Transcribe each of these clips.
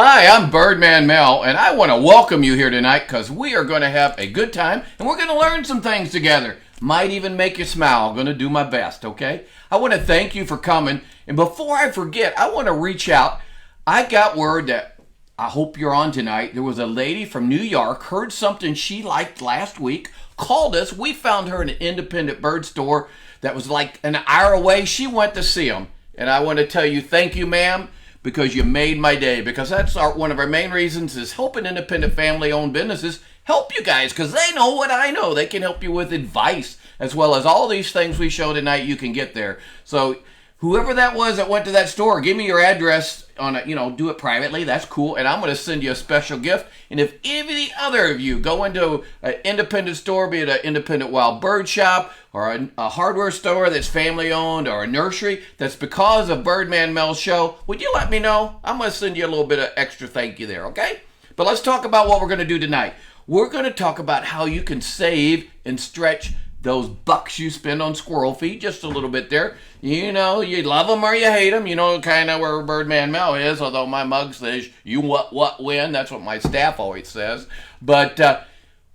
Hi, I'm Birdman Mel, and I want to welcome you here tonight because we are going to have a good time and we're going to learn some things together. Might even make you smile. I'm going to do my best, okay? I want to thank you for coming, and before I forget, I want to reach out. I got word that I hope you're on tonight. There was a lady from New York, heard something she liked last week, called us. We found her in an independent bird store that was like an hour away. She went to see them, and I want to tell you thank you, ma'am, because you made my day, because that's one of our main reasons is helping independent family-owned businesses help you guys, because they know what I know. They can help you with advice as well as all these things we show tonight. You can get there. So whoever that was that went to that store, give me your address on it, do it privately. That's cool. And I'm going to send you a special gift. And if any other of you go into an independent store, be it an independent wild bird shop or a hardware store that's family owned or a nursery that's because of Birdman Mel's show, would you let me know? I'm going to send you a little bit of extra thank you there, okay? But let's talk about what we're going to do tonight. We're going to talk about how you can save and stretch those bucks you spend on squirrel feed, just a little bit there. You love them or you hate them. You know kind of where Birdman Mel is, although my mug says, you what, win. That's what my staff always says. But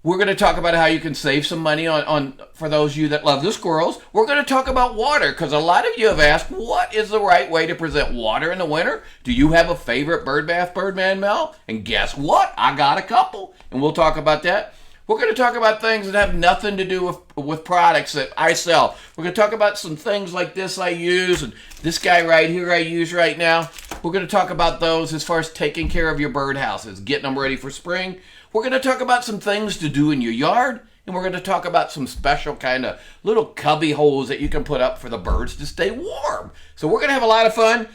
we're going to talk about how you can save some money on for those of you that love the squirrels. We're going to talk about water, because a lot of you have asked, what is the right way to present water in the winter? Do you have a favorite bird bath, Birdman Mel? And guess what? I got a couple, and we'll talk about that. We're going to talk about things that have nothing to do with products that I sell. We're going to talk about some things like this I use, and this guy right here I use right now. We're going to talk about those as far as taking care of your bird houses, getting them ready for spring. We're going to talk about some things to do in your yard, and we're going to talk about some special kind of little cubby holes that you can put up for the birds to stay warm. So we're going to have a lot of fun.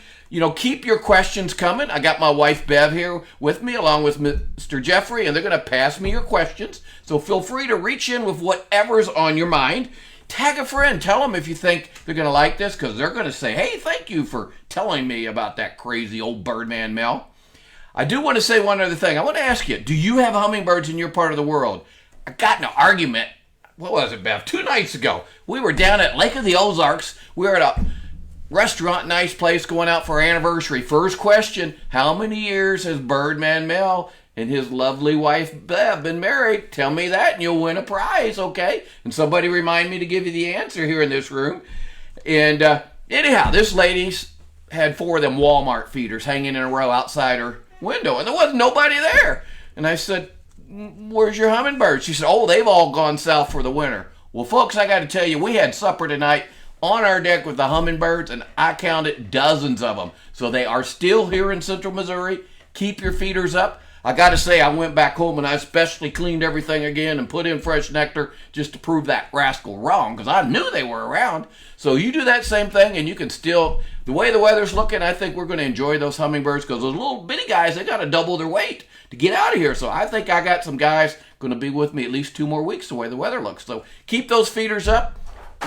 Keep your questions coming. I got my wife Bev here with me along with Mr. Jeffrey, and they're going to pass me your questions. So feel free to reach in with whatever's on your mind. Tag a friend. Tell them if you think they're going to like this, because they're going to say, hey, thank you for telling me about that crazy old Birdman Mel. I do want to say one other thing. I want to ask you, do you have hummingbirds in your part of the world? I got in an argument, what was it, Bev? 2 nights ago. We were down at Lake of the Ozarks. We were at a restaurant, nice place, going out for our anniversary. First question, how many years has Birdman Mel and his lovely wife Bev been married? Tell me that and you'll win a prize, okay? And somebody remind me to give you the answer here in this room. And anyhow, this lady's had 4 of them Walmart feeders hanging in a row outside her window, and there wasn't nobody there. And I said, where's your hummingbirds? She said, oh, they've all gone south for the winter. Well, folks, I got to tell you, we had supper tonight on our deck with the hummingbirds, and I counted dozens of them. So they are still here in central Missouri. Keep your feeders up. I got to say, I went back home and I especially cleaned everything again and put in fresh nectar just to prove that rascal wrong, because I knew they were around. So you do that same thing, and you can still, the way the weather's looking, I think we're going to enjoy those hummingbirds, because those little bitty guys, they got to double their weight to get out of here. So I think I got some guys going to be with me at least 2 more weeks the way the weather looks. So keep those feeders up.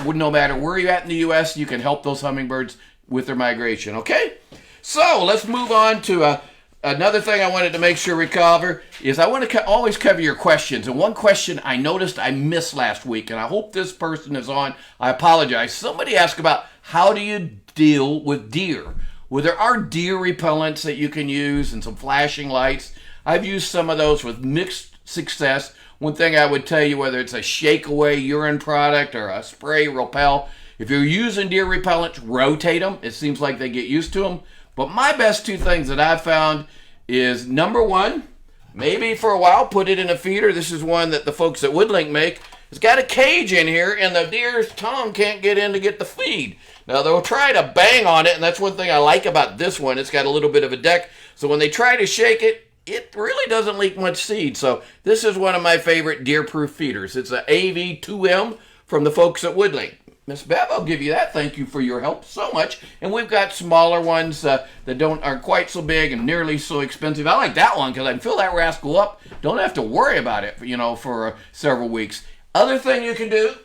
No matter where you're at in the U.S., you can help those hummingbirds with their migration, okay? So let's move on to another thing I wanted to make sure we cover is I want to always cover your questions. And one question I noticed I missed last week, and I hope this person is on. I apologize. Somebody asked about how do you deal with deer? Well, there are deer repellents that you can use and some flashing lights. I've used some of those with mixed success. One thing I would tell you, whether it's a shake away urine product or a spray repel, if you're using deer repellents, rotate them. It seems like they get used to them. But my best 2 things that I've found is, number 1, maybe for a while, put it in a feeder. This is one that the folks at Woodlink make. It's got a cage in here, and the deer's tongue can't get in to get the feed. Now, they'll try to bang on it, and that's one thing I like about this one. It's got a little bit of a deck, so when they try to shake it, it really doesn't leak much seed. So this is one of my favorite deer-proof feeders. It's an AV2M from the folks at Woodlink. Miss Bev, I'll give you that. Thank you for your help so much. And we've got smaller ones that aren't quite so big and nearly so expensive. I like that one because I can fill that rascal up. Don't have to worry about it, for several weeks. Other thing you can do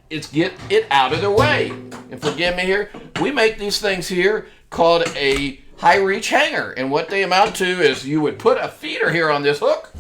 is get it out of their way. And forgive me here, we make these things here called a high reach hanger, and what they amount to is you would put a feeder here on this hook,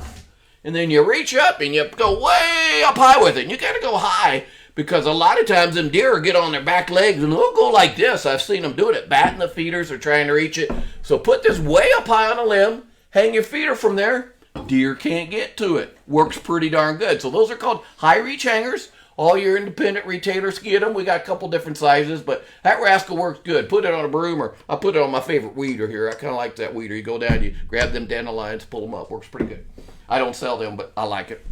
and then you reach up and you go way up high with it, and you got to go high because a lot of times them deer get on their back legs and they'll go like this. I've seen them do it, batting the feeders or trying to reach it. So put this way up high on a limb, hang your feeder from there, deer can't get to it. Works pretty darn good. So those are called high reach hangers. All your independent retailers get them. We got a couple different sizes, but that rascal works good. Put it on a broom, or I put it on my favorite weeder here. I kind of like that weeder. You go down, you grab them dandelions, pull them up. Works pretty good. I don't sell them, but I like it.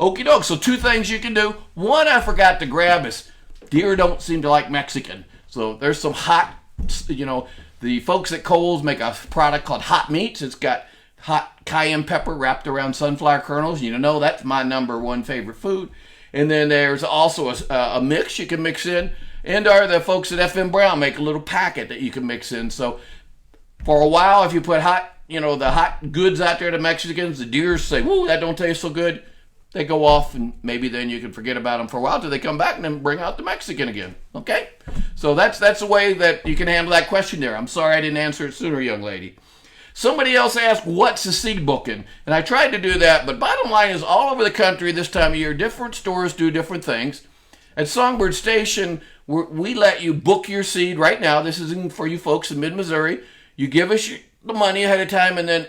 Okie doke. So 2 things you can do. One I forgot to grab is deer don't seem to like Mexican. So there's some hot, the folks at Kohl's make a product called Hot Meats. It's got hot cayenne pepper wrapped around sunflower kernels. That's my number 1 favorite food. And then there's also a mix you can mix in. And the folks at FM Brown make a little packet that you can mix in. So for a while, if you put the hot goods out there to Mexicans, the deer say, "Woo, that don't taste so good." They go off, and maybe then you can forget about them for a while till they come back and then bring out the Mexican again. Okay? So that's the way that you can handle that question there. I'm sorry I didn't answer it sooner, young lady. Somebody else asked, what's a seed booking? And I tried to do that, but bottom line is all over the country this time of year, different stores do different things. At Songbird Station, we let you book your seed right now. This is for you folks in mid-Missouri. You give us the money ahead of time, and then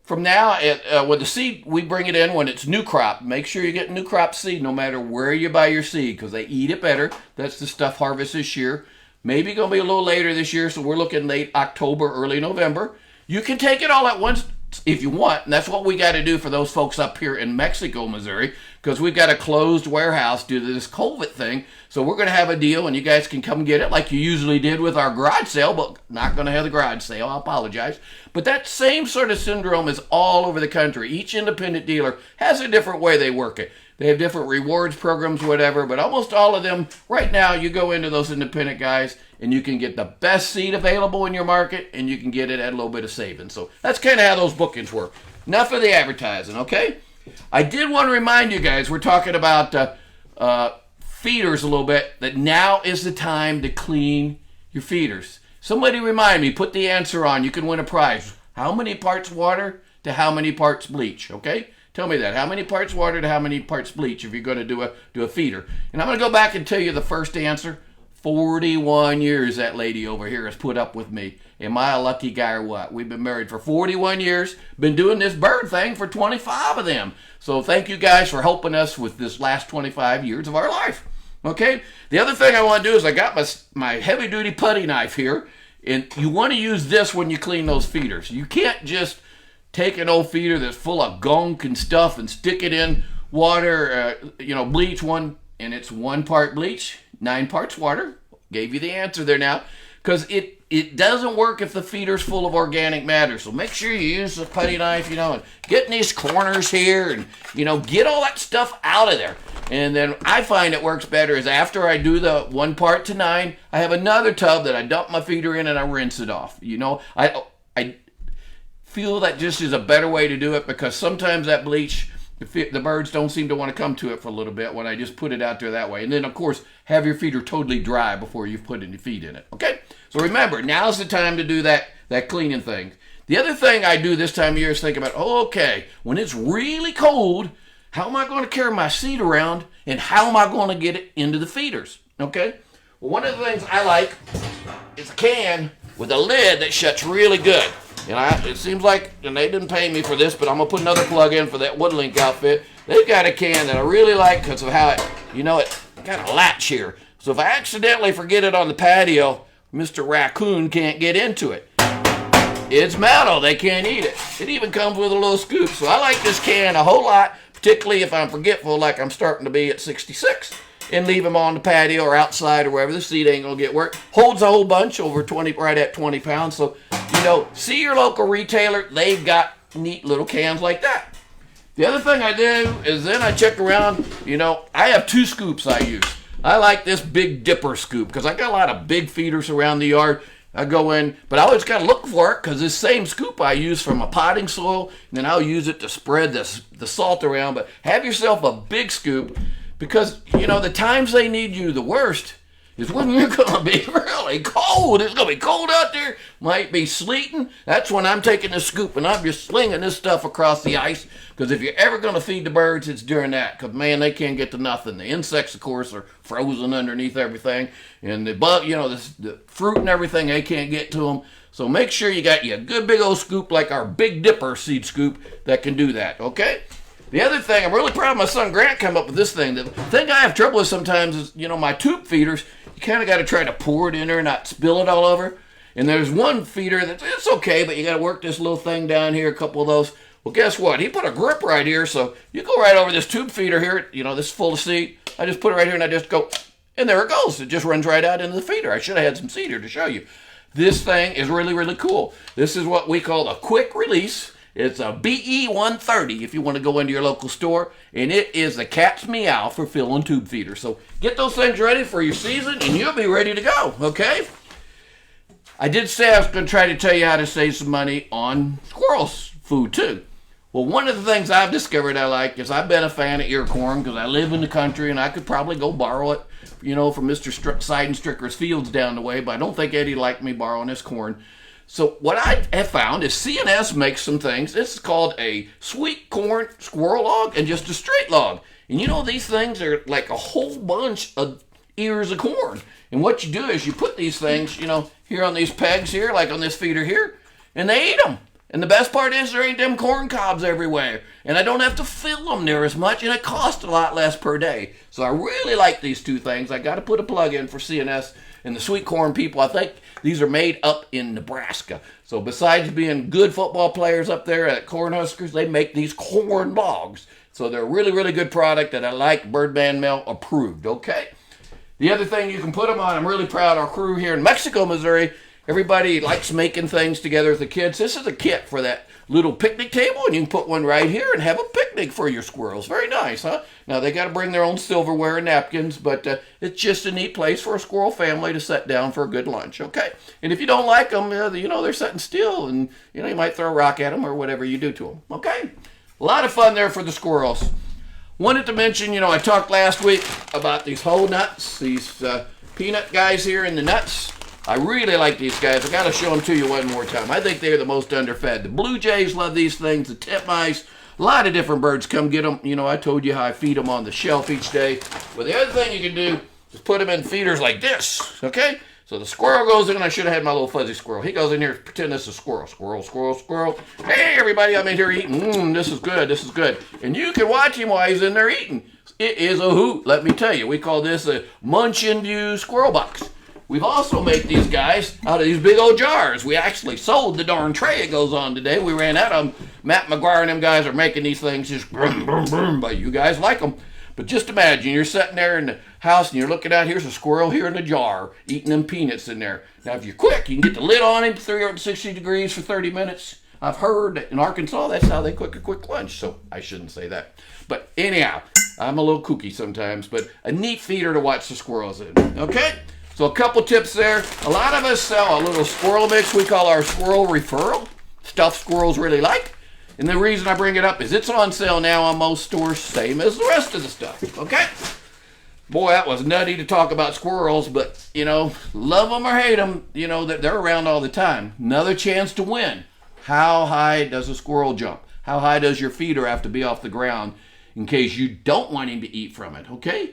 from now, with the seed, we bring it in when it's new crop. Make sure you get new crop seed no matter where you buy your seed, because they eat it better. That's the stuff harvest this year. Maybe going to be a little later this year, so we're looking late October, early November. You can take it all at once if you want, and that's what we got to do for those folks up here in Mexico, Missouri, because we've got a closed warehouse due to this COVID thing. So we're going to have a deal, and you guys can come get it like you usually did with our garage sale, but not going to have the garage sale. I apologize. But that same sort of syndrome is all over the country. Each independent dealer has a different way they work it. They have different rewards programs, whatever, but almost all of them, right now, you go into those independent guys, and you can get the best seed available in your market, and you can get it at a little bit of savings. So that's kind of how those bookings work. Enough of the advertising, okay? I did want to remind you guys, we're talking about feeders a little bit, that now is the time to clean your feeders. Somebody remind me, put the answer on, you can win a prize. How many parts water to how many parts bleach, okay? Tell me that. How many parts water to how many parts bleach if you're going to do a feeder? And I'm going to go back and tell you the first answer. 41 years that lady over here has put up with me. Am I a lucky guy or what? We've been married for 41 years. Been doing this bird thing for 25 of them. So thank you guys for helping us with this last 25 years of our life. Okay? The other thing I want to do is I got my heavy-duty putty knife here. And you want to use this when you clean those feeders. You can't just take an old feeder that's full of gunk and stuff and stick it in water, bleach and it's 1 part bleach, 9 parts water. Gave you the answer there now. Because it doesn't work if the feeder's full of organic matter. So make sure you use the putty knife, and get in these corners here and, get all that stuff out of there. And then I find it works better is after I do the 1 part to 9, I have another tub that I dump my feeder in and I rinse it off. I feel that just is a better way to do it because sometimes that bleach, the birds don't seem to want to come to it for a little bit when I just put it out there that way. And then, of course, have your feeder totally dry before you've put any feed in it. Okay? So remember, now's the time to do that cleaning thing. The other thing I do this time of year is think about, okay, when it's really cold, how am I going to carry my seed around and how am I going to get it into the feeders? Okay? Well, one of the things I like is a can with a lid that shuts really good. And it seems like, and they didn't pay me for this, but I'm going to put another plug in for that Woodlink outfit. They've got a can that I really like because of how it got a latch here. So if I accidentally forget it on the patio, Mr. Raccoon can't get into it. It's metal. They can't eat it. It even comes with a little scoop. So I like this can a whole lot, particularly if I'm forgetful like I'm starting to be at 66. And leave them on the patio or outside or wherever. The seed ain't going to get work. Holds a whole bunch right at 20 pounds. So, see your local retailer. They've got neat little cans like that. The other thing I do is then I check around. I have 2 scoops I use. I like this Big Dipper scoop because I got a lot of big feeders around the yard. I go in, but I always got to look for it because this same scoop I use from a potting soil. And then I'll use it to spread the salt around. But have yourself a big scoop. Because, the times they need you the worst is when you're going to be really cold. It's going to be cold out there. Might be sleeting. That's when I'm taking the scoop and I'm just slinging this stuff across the ice. Because if you're ever going to feed the birds, it's during that. Because, man, they can't get to nothing. The insects, of course, are frozen underneath everything. And the bug, the fruit and everything, they can't get to them. So make sure you got you a good big old scoop like our Big Dipper seed scoop that can do that, okay? The other thing, I'm really proud of my son Grant come up with this thing. The thing I have trouble with sometimes is, my tube feeders, you kind of got to try to pour it in there and not spill it all over. And there's one feeder it's okay, but you got to work this little thing down here, a couple of those. Well, guess what? He put a grip right here, so you go right over this tube feeder here, this is full of seed. I just put it right here and I just go, and there it goes. It just runs right out into the feeder. I should have had some seed here to show you. This thing is really, really cool. This is what we call a quick release. It's a BE130 if you want to go into your local store, and it is the cat's meow for filling tube feeders. So get those things ready for your season, and you'll be ready to go, okay? I did say I was going to try to tell you how to save some money on squirrels' food, too. Well, one of the things I've discovered I like is I've been a fan of ear corn because I live in the country, and I could probably go borrow it, from Mr. Seidenstricker's fields down the way, but I don't think Eddie liked me borrowing his corn. So what I have found is C&S makes some things. This is called a sweet corn squirrel log and just a straight log. And these things are like a whole bunch of ears of corn. And what you do is you put these things, here on these pegs here, like on this feeder here, and they eat them. And the best part is there ain't them corn cobs everywhere. And I don't have to fill them near as much, and it costs a lot less per day. So I really like these two things. I got to put a plug in for C&S and the sweet corn people. I think these are made up in Nebraska. So besides being good football players up there at Cornhuskers, they make these corn logs. So they're a really, really good product that I like. Birdman Mail approved, okay? The other thing you can put them on, I'm really proud of our crew here in Mexico, Missouri. Everybody likes making things together with the kids. This is a kit for that little picnic table, and you can put one right here and have a picnic for your squirrels. Very nice, huh? Now, they got to bring their own silverware and napkins, but it's just a neat place for a squirrel family to sit down for a good lunch, okay? And if you don't like them, they're sitting still, and, you might throw a rock at them or whatever you do to them, okay? A lot of fun there for the squirrels. Wanted to mention, I talked last week about these whole nuts, these peanut guys here in the nuts. I really like these guys. I got to show them to you one more time. I think they're the most underfed. The blue jays love these things, the titmice. A lot of different birds come get them. I told you how I feed them on the shelf each day. Well, the other thing you can do is put them in feeders like this, okay? So the squirrel goes in. I should have had my little fuzzy squirrel. He goes in here, pretend this is a squirrel. Squirrel, squirrel, squirrel. Hey, everybody, I'm in here eating. This is good, this is good. And you can watch him while he's in there eating. It is a hoot, let me tell you. We call this a munch and view squirrel box. We've also made these guys out of these big old jars. We actually sold the darn tray it goes on today. We ran out of them. Matt McGuire and them guys are making these things just brum, brum, brum, but you guys like them. But just imagine, you're sitting there in the house and you're looking out, here's a squirrel here in a jar, eating them peanuts in there. Now, if you're quick, you can get the lid on him, 360 degrees for 30 minutes. I've heard that in Arkansas, that's how they cook a quick lunch, so I shouldn't say that. But anyhow, I'm a little kooky sometimes, but a neat feeder to watch the squirrels in, okay? So a couple tips there. A lot of us sell a little squirrel mix we call our squirrel referral. Stuff squirrels really like. And the reason I bring it up is it's on sale now on most stores, same as the rest of the stuff, okay? Boy, that was nutty to talk about squirrels, but, love them or hate them, they're around all the time. Another chance to win. How high does a squirrel jump? How high does your feeder have to be off the ground in case you don't want him to eat from it, okay?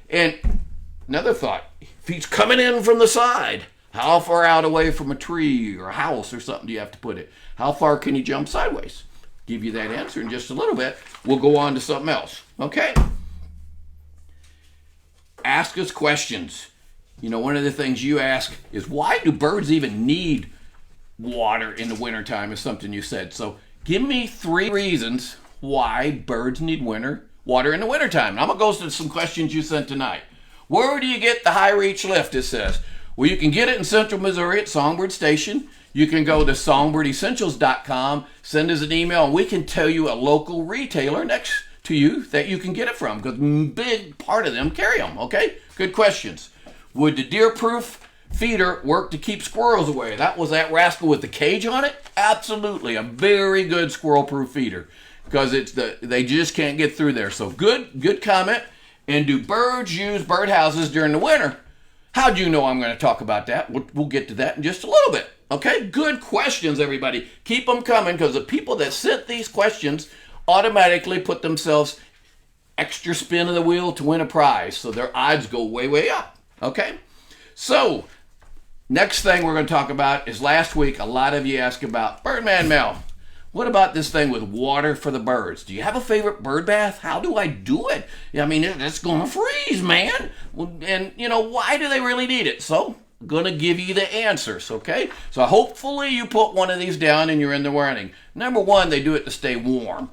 And another thought, if he's coming in from the side, how far out away from a tree or a house or something do you have to put it? How far can he jump sideways? Give you that answer in just a little bit. We'll go on to something else, okay? Ask us questions. One of the things you ask is, why do birds even need water in the wintertime is something you said. So give me 3 reasons why birds need water in the wintertime. And I'm going to go to some questions you sent tonight. Where do you get the high reach lift, it says? Well, you can get it in Central Missouri at Songbird Station. You can go to songbird-essentials.com, send us an email, and we can tell you a local retailer next to you that you can get it from, because a big part of them carry them, okay? Good questions. Would the deer-proof feeder work to keep squirrels away? That was that rascal with the cage on it? Absolutely, a very good squirrel-proof feeder, because they just can't get through there. So good comment. And do birds use birdhouses during the winter? How'd you know I'm going to talk about that? We'll get to that in just a little bit. Okay, good questions, everybody. Keep them coming because the people that sent these questions automatically put themselves extra spin of the wheel to win a prize. So their odds go way, way up. Okay, so next thing we're going to talk about is last week a lot of you asked about Birdman Mel. What about this thing with water for the birds? Do you have a favorite bird bath? How do I do it? I mean, it's going to freeze, man. And, why do they really need it? So, I'm going to give you the answers, okay? So, hopefully you put one of these down and you're in the running. Number one, they do it to stay warm.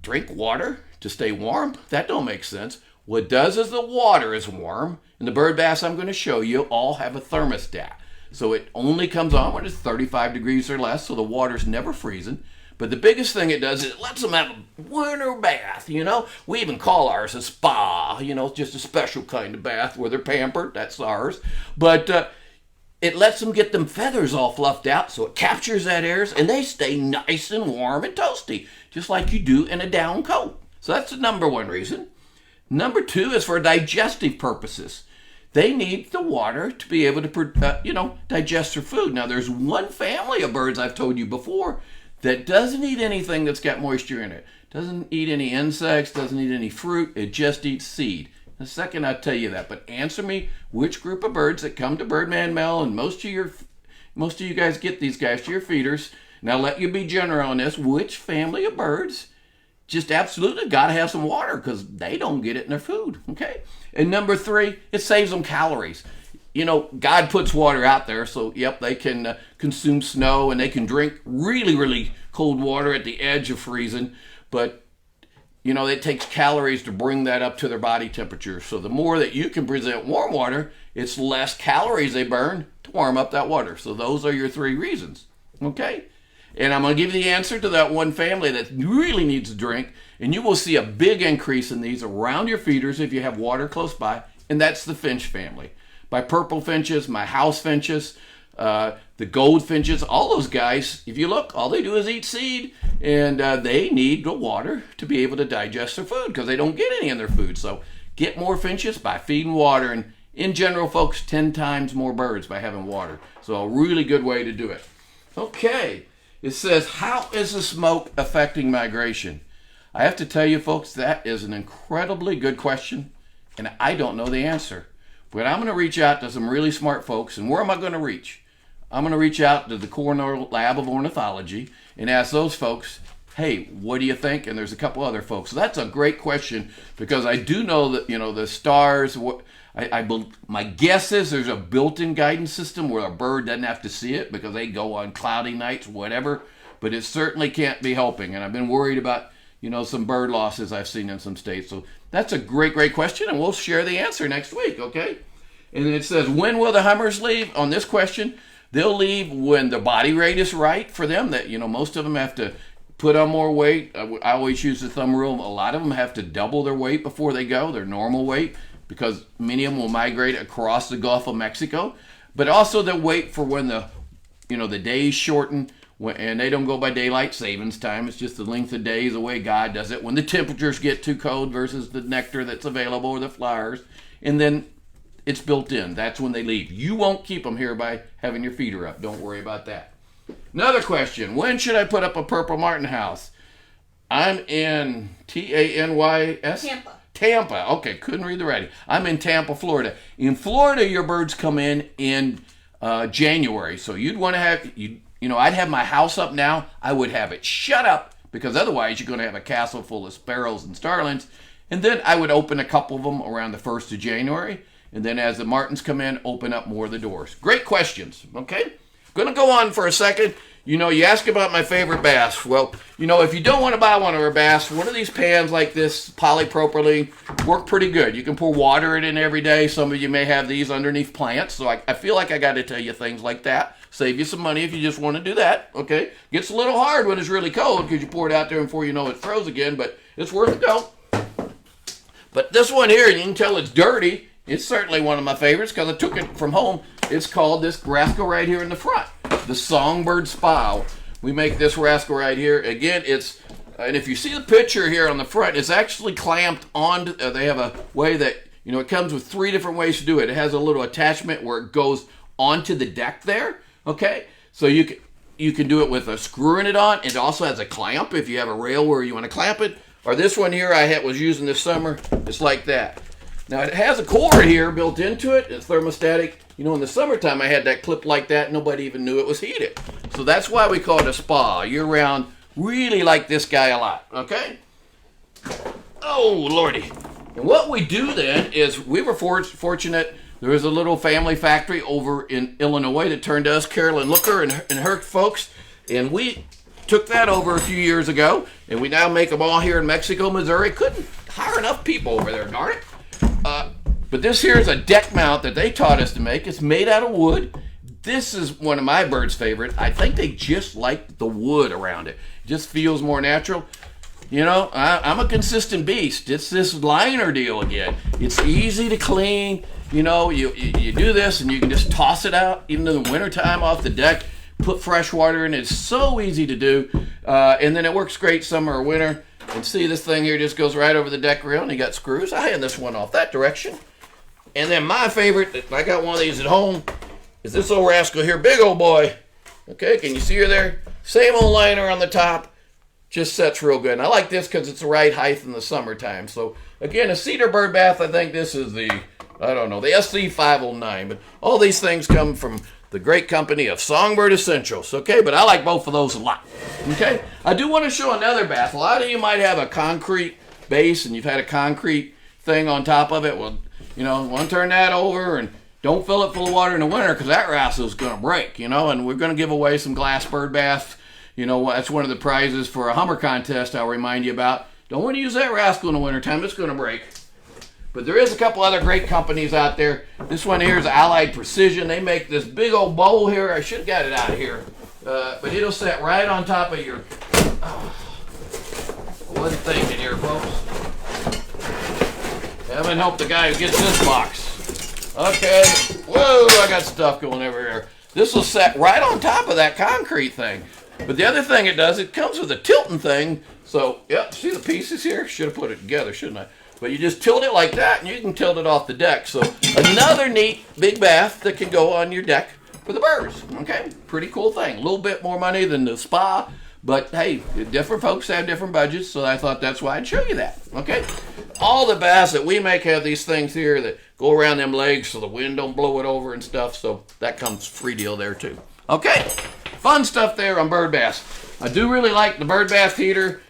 Drink water to stay warm? That don't make sense. What it does is the water is warm, and the bird baths I'm going to show you all have a thermostat. So it only comes on when it's 35 degrees or less, so the water's never freezing. But the biggest thing it does is it lets them have a winter bath, We even call ours a spa, just a special kind of bath where they're pampered. That's ours. But it lets them get them feathers all fluffed out, so it captures that air, and they stay nice and warm and toasty, just like you do in a down coat. So that's the number one reason. Number two is for digestive purposes. They need the water to be able to, digest their food. Now, there's one family of birds I've told you before that doesn't eat anything that's got moisture in it. Doesn't eat any insects, doesn't eat any fruit. It just eats seed. In a second, I'll tell you that. But answer me which group of birds that come to Birdman Mel, and most of you guys get these guys to your feeders. Now, let you be general on this. Which family of birds just absolutely got to have some water because they don't get it in their food, okay? And number three, it saves them calories. God puts water out there, so, yep, they can consume snow and they can drink really, really cold water at the edge of freezing, but, it takes calories to bring that up to their body temperature. So the more that you can present warm water, it's less calories they burn to warm up that water. So those are your three reasons, okay? And I'm going to give you the answer to that one family that really needs a drink. And you will see a big increase in these around your feeders if you have water close by. And that's the finch family. My purple finches, my house finches, the goldfinches, all those guys, if you look, all they do is eat seed. And they need the water to be able to digest their food because they don't get any in their food. So get more finches by feeding water. And in general, folks, 10 times more birds by having water. So a really good way to do it. Okay. It says, how is the smoke affecting migration? I have to tell you, folks, that is an incredibly good question, and I don't know the answer. But I'm going to reach out to some really smart folks, and where am I going to reach? I'm going to reach out to the Cornell Lab of Ornithology and ask those folks, hey, what do you think? And there's a couple other folks. So that's a great question because I do know that, the stars, my guess is there's a built-in guidance system where a bird doesn't have to see it because they go on cloudy nights, whatever, but it certainly can't be helping. And I've been worried about, some bird losses I've seen in some states. So that's a great, great question, and we'll share the answer next week, okay? And then it says, when will the hummers leave? On this question, they'll leave when the body rate is right for them. That, most of them have to put on more weight. I always use the thumb rule. A lot of them have to double their weight before they go, their normal weight, because many of them will migrate across the Gulf of Mexico. But also they'll wait for when the days shorten, and they don't go by daylight savings time. It's just the length of days, the way God does it. When the temperatures get too cold versus the nectar that's available or the flowers, and then it's built in. That's when they leave. You won't keep them here by having your feeder up. Don't worry about that. Another question, when should I put up a purple martin house? I'm in T-A-N-Y-S? Tampa. Okay, couldn't read the writing. I'm in Tampa, Florida. In Florida, your birds come in January. So you'd want to have, I'd have my house up now. I would have it shut up because otherwise you're going to have a castle full of sparrows and starlings. And then I would open a couple of them around the 1st of January. And then as the martins come in, open up more of the doors. Great questions, okay? Going to go on for a second. You ask about my favorite bass. Well, if you don't want to buy one of our bass, one of these pans like this, polypropylene, work pretty good. You can pour water in every day. Some of you may have these underneath plants. So I feel like I got to tell you things like that. Save you some money if you just want to do that, okay? Gets a little hard when it's really cold because you pour it out there and before you know it froze again, but it's worth a go. But this one here, you can tell it's dirty. It's certainly one of my favorites because I took it from home. It's called this rascal right here in the front, the Songbird Spile. We make this rascal right here. Again, and if you see the picture here on the front, it's actually clamped on. They have a way that You know, it comes with 3 different ways to do it. It has a little attachment where it goes onto the deck there, okay? So you can do it with screwing it on. It also has a clamp if you have a rail where you want to clamp it. Or this one here was using this summer. It's like that. Now it has a cord here built into it. It's thermostatic. You know, in the summertime I had that clip like that. Nobody even knew it was heated. So that's why we call it a spa. Year-round. Really like this guy a lot, okay? Oh, Lordy. And what we do then is we were fortunate. There was a little family factory over in Illinois that turned to us, Carolyn Looker and her folks, and we took that over a few years ago, and we now make them all here in Mexico, Missouri. Couldn't hire enough people over there, darn it. But this here is a deck mount that they taught us to make. It's made out of wood. This is one of my birds' favorite. I think they just like the wood around it. It just feels more natural. You know, I'm a consistent beast. It's this liner deal again. It's easy to clean. You know, you do this and you can just toss it out, even in the wintertime off the deck, put fresh water in it. It's so easy to do. And then it works great summer or winter. And see, this thing here just goes right over the deck rail, and you got screws. I hand this one off that direction. And then my favorite, I got one of these at home, is this old rascal here, big old boy. Okay, can you see her there? Same old liner on the top. Just sets real good. And I like this because it's the right height in the summertime. So, again, a cedar bird bath, I think this is the SC509. But all these things come from the great company of Songbird Essentials. Okay, but I like both of those a lot. Okay, I do want to show another bath. A lot of you might have a concrete base and you've had a concrete thing on top of it. Well, you know, want to turn that over and don't fill it full of water in the winter because that rascal is going to break, you know, and we're going to give away some glass bird baths. You know, that's one of the prizes for a Hummer contest I'll remind you about. Don't want to use that rascal in the wintertime. It's going to break. But there is a couple other great companies out there. This one here is Allied Precision. They make this big old bowl here. I should have got it out of here. But it'll set right on top of your... wasn't thinking here, folks. Heaven help the guy who gets this box. Okay. Whoa, I got stuff going everywhere. This will set right on top of that concrete thing. But the other thing it does, it comes with a tilting thing. So, yep, see the pieces here? Should have put it together, shouldn't I? But you just tilt it like that, and you can tilt it off the deck. So, another neat big bath that can go on your deck for the birds. Okay, pretty cool thing. A little bit more money than the spa, but hey, different folks have different budgets, so I thought that's why I'd show you that. Okay, all the baths that we make have these things here that go around them legs so the wind don't blow it over and stuff. So that comes free deal there too. Okay. Fun stuff there on bird baths. I do really like the bird bath heater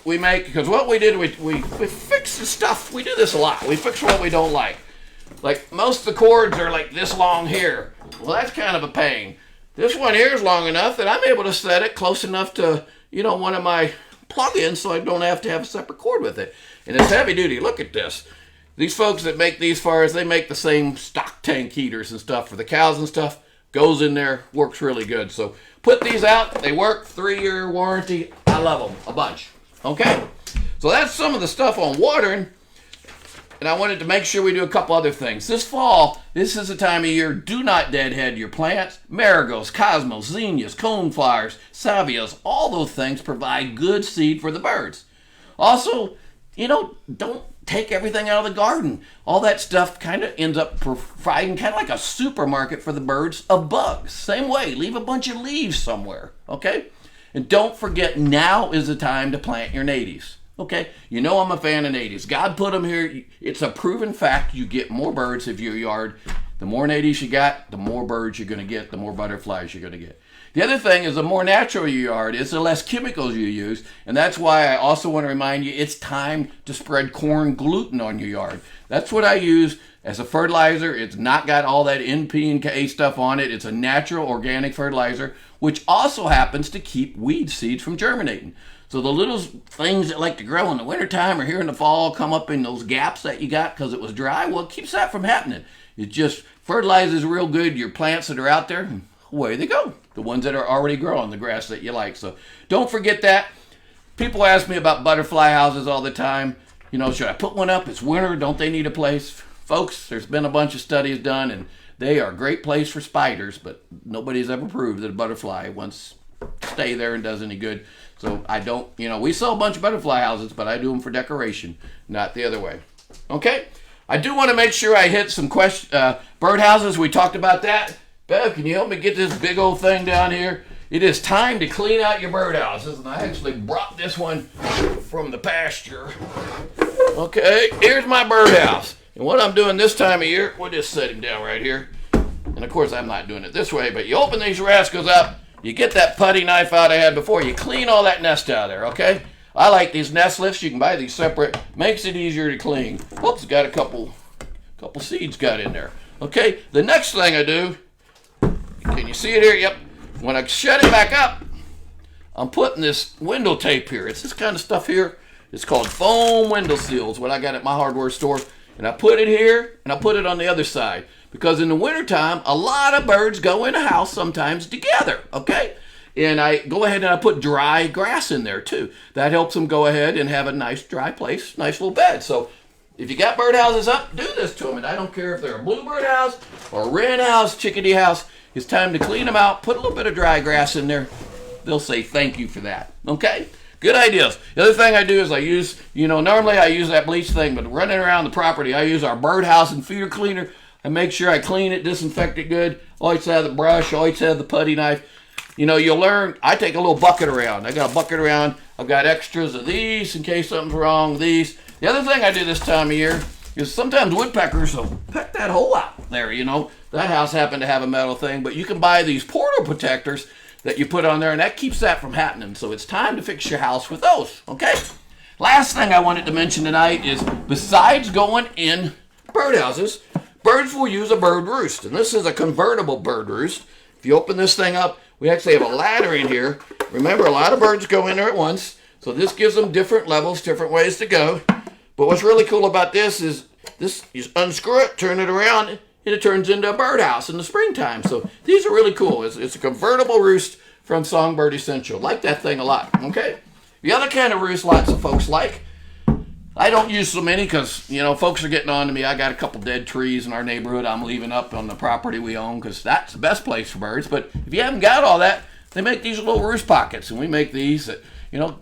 we make, because what we did, we fix the stuff. We do this a lot. We fix what we don't like. Like most of the cords are like this long here. Well, that's kind of a pain. This one here is long enough that I'm able to set it close enough to, you know, one of my plug-ins so I don't have to have a separate cord with it. And it's heavy duty. Look at this. These folks that make these fires, they make the same stock tank heaters and stuff for the cows and stuff. Goes in there, works really good. So put these out. They work, 3-year warranty. I love them a bunch. Okay? So that's some of the stuff on watering. And I wanted to make sure we do a couple other things. This fall, this is the time of year, do not deadhead your plants. Marigolds, cosmos, zinnias, coneflowers, salvias, all those things provide good seed for the birds. Also, you know, don't take everything out of the garden. All that stuff kind of ends up providing kind of like a supermarket for the birds of bugs. Same way, leave a bunch of leaves somewhere, okay? And don't forget, now is the time to plant your natives, okay? You know I'm a fan of natives. God put them here. It's a proven fact. You get more birds if your yard. The more natives you got, the more birds you're going to get, the more butterflies you're going to get. The other thing is the more natural your yard is, the less chemicals you use. And that's why I also want to remind you, it's time to spread corn gluten on your yard. That's what I use as a fertilizer. It's not got all that NP and K stuff on it. It's a natural organic fertilizer, which also happens to keep weed seeds from germinating. So the little things that like to grow in the wintertime or here in the fall come up in those gaps that you got because it was dry. Well, it keeps that from happening. It just fertilizes real good your plants that are out there. Away they go. The ones that are already growing, the grass that you like. So don't forget that. People ask me about butterfly houses all the time. You know, should I put one up? It's winter. Don't they need a place? Folks, there's been a bunch of studies done, and they are a great place for spiders, but nobody's ever proved that a butterfly wants to stay there and does any good. So I don't, you know, we sell a bunch of butterfly houses, but I do them for decoration, not the other way. Okay? I do want to make sure I hit some birdhouses. We talked about that. Bev, can you help me get this big old thing down here? It is time to clean out your birdhouses, and I actually brought this one from the pasture. Okay, here's my birdhouse. And what I'm doing this time of year, we'll just set him down right here. And of course, I'm not doing it this way, but you open these rascals up, you get that putty knife out I had before, you clean all that nest out of there, okay? I like these nest lifts. You can buy these separate. Makes it easier to clean. Oops, got a couple seeds got in there. Okay, the next thing I do, can you see it here? Yep. When I shut it back up, I'm putting this window tape here. It's this kind of stuff here. It's called foam window seals, what I got at my hardware store. And I put it here, and I put it on the other side. Because in the wintertime, a lot of birds go in a house sometimes together, okay? And I go ahead and I put dry grass in there too. That helps them go ahead and have a nice dry place, nice little bed. So if you got birdhouses up, do this to them. And I don't care if they're a bluebird house or a wren house, chickadee house. It's time to clean them out. Put a little bit of dry grass in there. They'll say thank you for that. Okay? Good ideas. The other thing I do is I use, normally I use that bleach thing, but running around the property, I use our birdhouse and feeder cleaner. I make sure I clean it, disinfect it good. Always have the brush, always have the putty knife. You'll learn, I take a little bucket around. I got a bucket around. I've got extras of these in case something's wrong with these. The other thing I do this time of year is sometimes woodpeckers will peck that hole out there, That house happened to have a metal thing, but you can buy these portal protectors that you put on there, and that keeps that from happening. So it's time to fix your house with those, okay? Last thing I wanted to mention tonight is besides going in birdhouses, birds will use a bird roost, and this is a convertible bird roost. If you open this thing up, we actually have a ladder in here. Remember, a lot of birds go in there at once, so this gives them different levels, different ways to go. But what's really cool about this is you unscrew it, turn it around, and it turns into a birdhouse in the springtime. So these are really cool. It's a convertible roost from Songbird Essential. Like that thing a lot, okay? The other kind of roost lots of folks like, I don't use so many because, folks are getting on to me. I got a couple dead trees in our neighborhood I'm leaving up on the property we own because that's the best place for birds. But if you haven't got all that, they make these little roost pockets, and we make these that,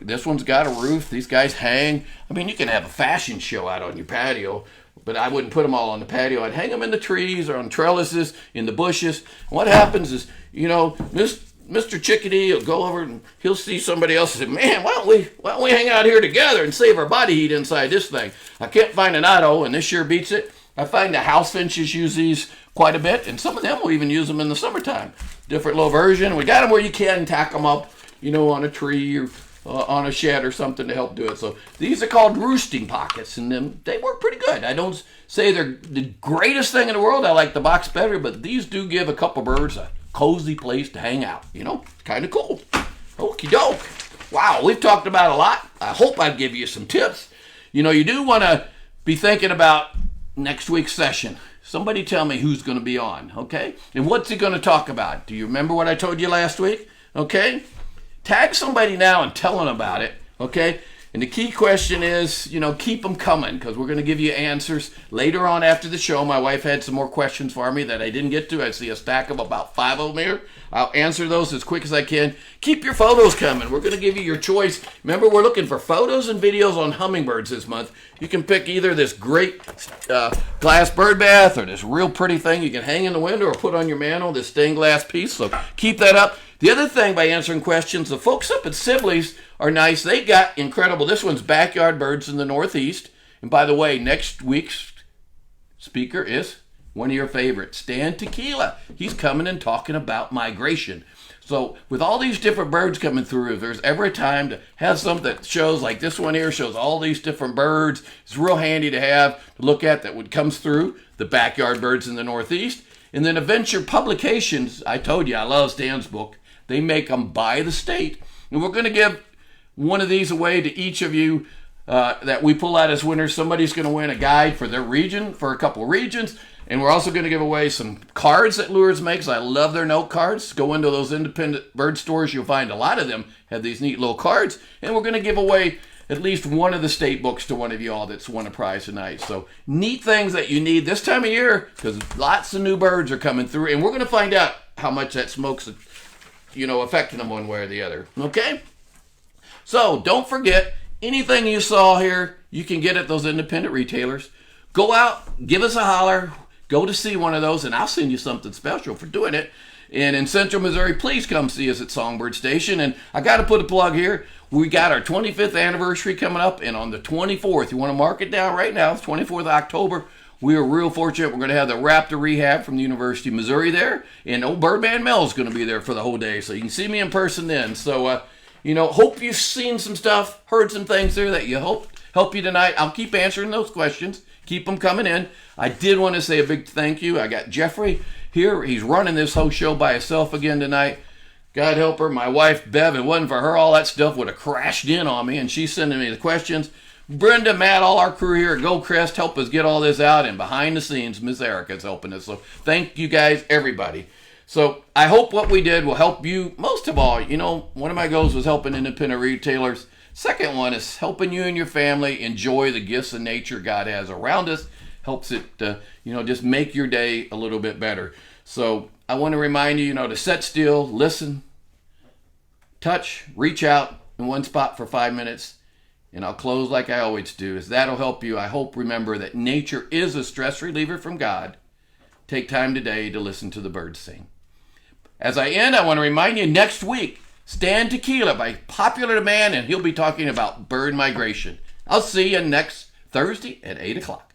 this one's got a roof. These guys hang. I mean, you can have a fashion show out on your patio, but I wouldn't put them all on the patio. I'd hang them in the trees or on trellises, in the bushes. And what happens is, Mr. Chickadee will go over and he'll see somebody else and say, man, why don't we hang out here together and save our body heat inside this thing? I can't find an auto, and this year beats it. I find the house finches use these quite a bit, and some of them will even use them in the summertime. Different little version. We got them where you can tack them up, on a tree or on a shed or something to help do it. So these are called roosting pockets, and they work pretty good. I don't say they're the greatest thing in the world. I like the box better, but these do give a couple birds a cozy place to hang out. It's kind of cool. Okie doke. Wow, we've talked about a lot. I hope I give you some tips. You do want to be thinking about next week's session. Somebody tell me who's going to be on, okay? And what's he going to talk about? Do you remember what I told you last week? Okay? Tag somebody now and tell them about it, okay? And the key question is, keep them coming because we're going to give you answers later on after the show. My wife had some more questions for me that I didn't get to. I see a stack of about 5 of them here. I'll answer those as quick as I can. Keep your photos coming. We're going to give you your choice. Remember, we're looking for photos and videos on hummingbirds this month. You can pick either this great glass bird bath or this real pretty thing you can hang in the window or put on your mantle, this stained glass piece. So keep that up. The other thing by answering questions, the folks up at Sibley's are nice. They got incredible. This one's Backyard Birds in the Northeast. And by the way, next week's speaker is one of your favorites, Stan Tequila. He's coming and talking about migration. So with all these different birds coming through, if there's ever a time to have something that shows, like this one here shows all these different birds, it's real handy to have to look at that would comes through the Backyard Birds in the Northeast. And then Adventure Publications, I told you I love Stan's book. They make them by the state. And we're going to give one of these away to each of you that we pull out as winners. Somebody's going to win a guide for their region, for a couple regions. And we're also going to give away some cards that Lures makes. I love their note cards. Go into those independent bird stores. You'll find a lot of them have these neat little cards. And we're going to give away at least one of the state books to one of y'all that's won a prize tonight. So neat things that you need this time of year because lots of new birds are coming through. And we're going to find out how much that smoke's affecting them one way or the other. Okay? So don't forget, anything you saw here, you can get at those independent retailers. go out, give us a holler, go to see one of those, and I'll send you something special for doing it. And in Central Missouri, please come see us at Songbird Station. And I got to put a plug here. We got our 25th anniversary coming up, and on the 24th, you want to mark it down right now, it's 24th of October, we are real fortunate. We're going to have the Raptor Rehab from the University of Missouri there, and old Birdman Mel is going to be there for the whole day, so you can see me in person then. So, hope you've seen some stuff, heard some things there that you hope help you tonight. I'll keep answering those questions. Keep them coming in. I did want to say a big thank you. I got Jeffrey here. He's running this whole show by himself again tonight. God help her. My wife, Bev, if it wasn't for her, all that stuff would have crashed in on me, and she's sending me the questions. Brenda, Matt, all our crew here at GoCrest help us get all this out, and behind the scenes, Miss Erica's helping us. So thank you guys, everybody. So I hope what we did will help you. Most of all, one of my goals was helping independent retailers. Second one is helping you and your family enjoy the gifts of nature God has around us. Helps it, just make your day a little bit better. So I want to remind you, to sit still, listen, touch, reach out in one spot for 5 minutes. And I'll close like I always do, is that'll help you. I hope remember that nature is a stress reliever from God. Take time today to listen to the birds sing. As I end, I want to remind you next week, Stan Tequila by popular demand, and he'll be talking about bird migration. I'll see you next Thursday at 8 o'clock.